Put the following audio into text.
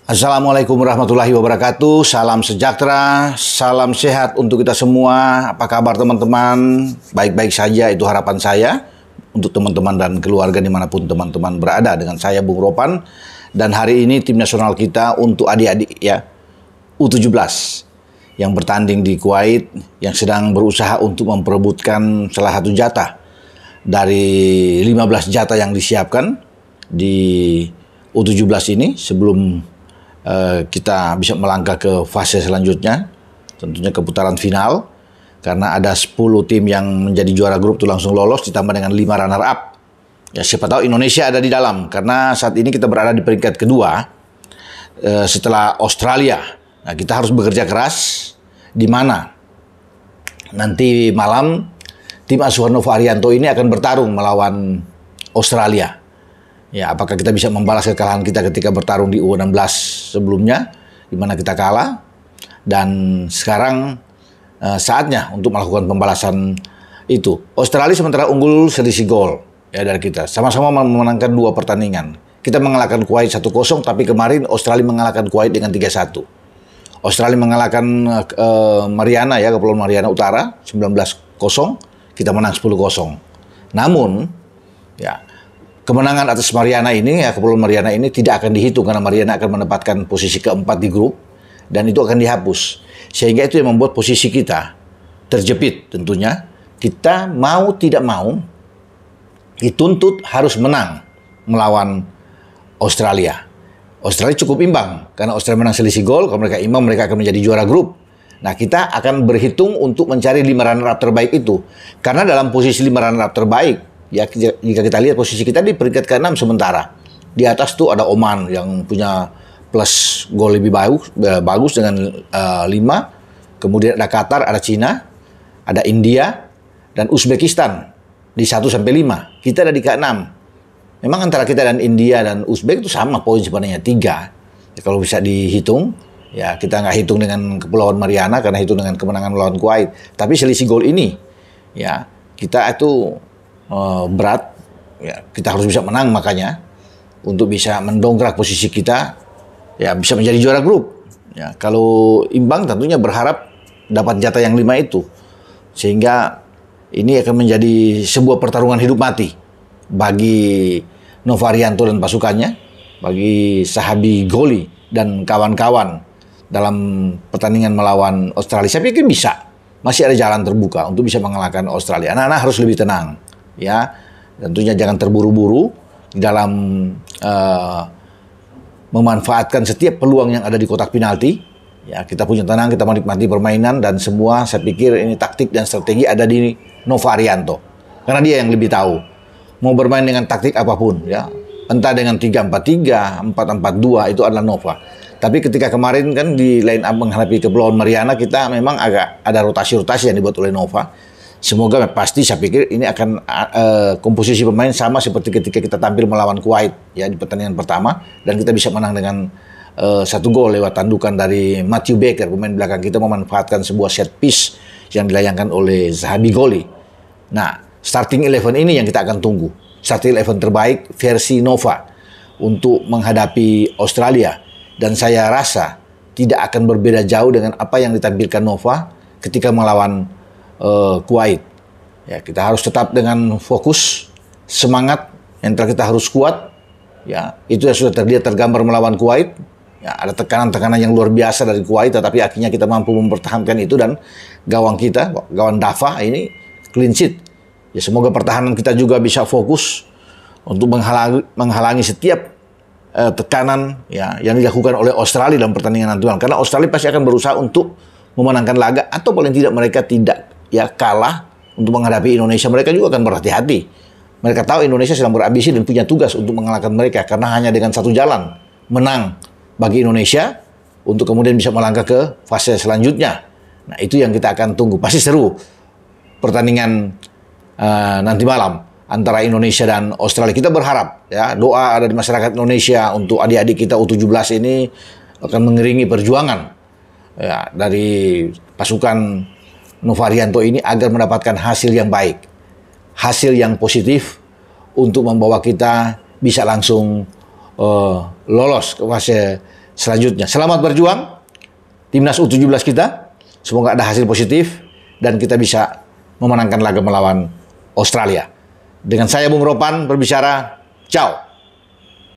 Assalamualaikum warahmatullahi wabarakatuh. Salam sejahtera, salam sehat untuk kita semua. Apa kabar teman-teman? Baik-baik saja, itu harapan saya untuk teman-teman dan keluarga dimanapun teman-teman berada. Dengan saya Bung Ropan. Dan hari ini tim nasional kita untuk adik-adik ya U17 yang bertanding di Kuwait, yang sedang berusaha untuk memperebutkan salah satu jatah dari 15 jatah yang disiapkan di U17 ini sebelum kita bisa melangkah ke fase selanjutnya, tentunya ke putaran final, karena ada 10 tim yang menjadi juara grup itu langsung lolos, ditambah dengan 5 runner up. Ya, siapa tahu Indonesia ada di dalam, karena saat ini kita berada di peringkat kedua setelah Australia. Nah, kita harus bekerja keras, di mana nanti malam tim asuhan Nova Arianto ini akan bertarung melawan Australia. Ya, apakah kita bisa membalas kekalahan kita ketika bertarung di U16 sebelumnya, di mana kita kalah, dan sekarang saatnya untuk melakukan pembalasan itu. Australia sementara unggul selisih gol ya dari kita. Sama-sama memenangkan 2 pertandingan. Kita mengalahkan Kuwait 1-0, tapi kemarin Australia mengalahkan Kuwait dengan 3-1. Australia mengalahkan Mariana ya, Kepulauan Mariana Utara 19-0, kita menang 10-0. Namun ya, kemenangan atas Mariana ini, ya Kepulauan Mariana ini tidak akan dihitung karena Mariana akan menempatkan posisi keempat di grup dan itu akan dihapus. Sehingga itu yang membuat posisi kita terjepit tentunya. Kita mau tidak mau dituntut harus menang melawan Australia. Australia cukup imbang karena Australia menang selisih gol, kalau mereka imbang mereka akan menjadi juara grup. Nah, kita akan berhitung untuk mencari 5 runner up terbaik itu. Karena dalam posisi 5 runner up terbaik, ya, jika kita lihat posisi kita di peringkat ke-6 sementara. Di atas tuh ada Oman yang punya plus gol lebih bagus dengan 5. Kemudian ada Qatar, ada Cina, ada India, dan Uzbekistan di 1 sampai 5. Kita ada di ke-6. Memang antara kita dan India dan Uzbek itu sama poin sebenarnya 3. Ya, kalau bisa dihitung, ya kita nggak hitung dengan Kepulauan Mariana karena hitung dengan kemenangan melawan Kuwait. Tapi selisih gol ini, ya kita itu berat, ya kita harus bisa menang makanya untuk bisa mendongkrak posisi kita, ya bisa menjadi juara grup. Ya, kalau imbang tentunya berharap dapat jatah yang 5 itu, sehingga ini akan menjadi sebuah pertarungan hidup mati bagi Nova Arianto dan pasukannya, bagi Sahabi Goli dan kawan-kawan dalam pertandingan melawan Australia. Saya pikir bisa, masih ada jalan terbuka untuk bisa mengalahkan Australia. Anak-anak harus lebih tenang. Ya, tentunya jangan terburu-buru di dalam memanfaatkan setiap peluang yang ada di kotak penalti. Ya, kita punya tenang, kita menikmati permainan dan semua. Saya pikir ini taktik dan strategi ada di Nova Arianto, karena dia yang lebih tahu mau bermain dengan taktik apapun. Ya, entah dengan 3-4-3, 4-4-2 itu adalah Nova. Tapi ketika kemarin kan di line up menghadapi Kepulauan Mariana, kita memang agak ada rotasi-rotasi yang dibuat oleh Nova. Semoga pasti saya pikir ini akan komposisi pemain sama seperti ketika kita tampil melawan Kuwait ya di pertandingan pertama, dan kita bisa menang dengan 1 gol lewat tandukan dari Matthew Baker, pemain belakang kita memanfaatkan sebuah set piece yang dilayangkan oleh Sahabi Goli. Nah, starting 11 ini yang kita akan tunggu. Starting 11 terbaik versi Nova untuk menghadapi Australia, dan saya rasa tidak akan berbeda jauh dengan apa yang ditampilkan Nova ketika melawan Kuwait. Ya, kita harus tetap dengan fokus, semangat, mental kita harus kuat. Ya, itu yang sudah terlihat tergambar melawan Kuwait. Ya, ada tekanan-tekanan yang luar biasa dari Kuwait, tetapi akhirnya kita mampu mempertahankan itu, dan gawang kita, gawang Dava ini clean sheet. Ya, semoga pertahanan kita juga bisa fokus untuk menghalangi setiap tekanan ya yang dilakukan oleh Australia dalam pertandingan nanti, karena Australia pasti akan berusaha untuk memenangkan laga, atau paling tidak mereka tidak ya kalah untuk menghadapi Indonesia. Mereka juga akan berhati-hati. Mereka tahu Indonesia sedang berambisi dan punya tugas untuk mengalahkan mereka, karena hanya dengan satu jalan, menang bagi Indonesia untuk kemudian bisa melangkah ke fase selanjutnya. Nah, itu yang kita akan tunggu. Pasti seru pertandingan nanti malam antara Indonesia dan Australia. Kita berharap ya, doa ada di masyarakat Indonesia untuk adik-adik kita U17 ini akan mengiringi perjuangan ya dari pasukan Nova Arianto ini agar mendapatkan hasil yang baik, hasil yang positif untuk membawa kita bisa langsung lolos ke fase selanjutnya. Selamat berjuang, Timnas U17 kita. Semoga ada hasil positif dan kita bisa memenangkan laga melawan Australia. Dengan saya Bung Ropan berbicara, ciao.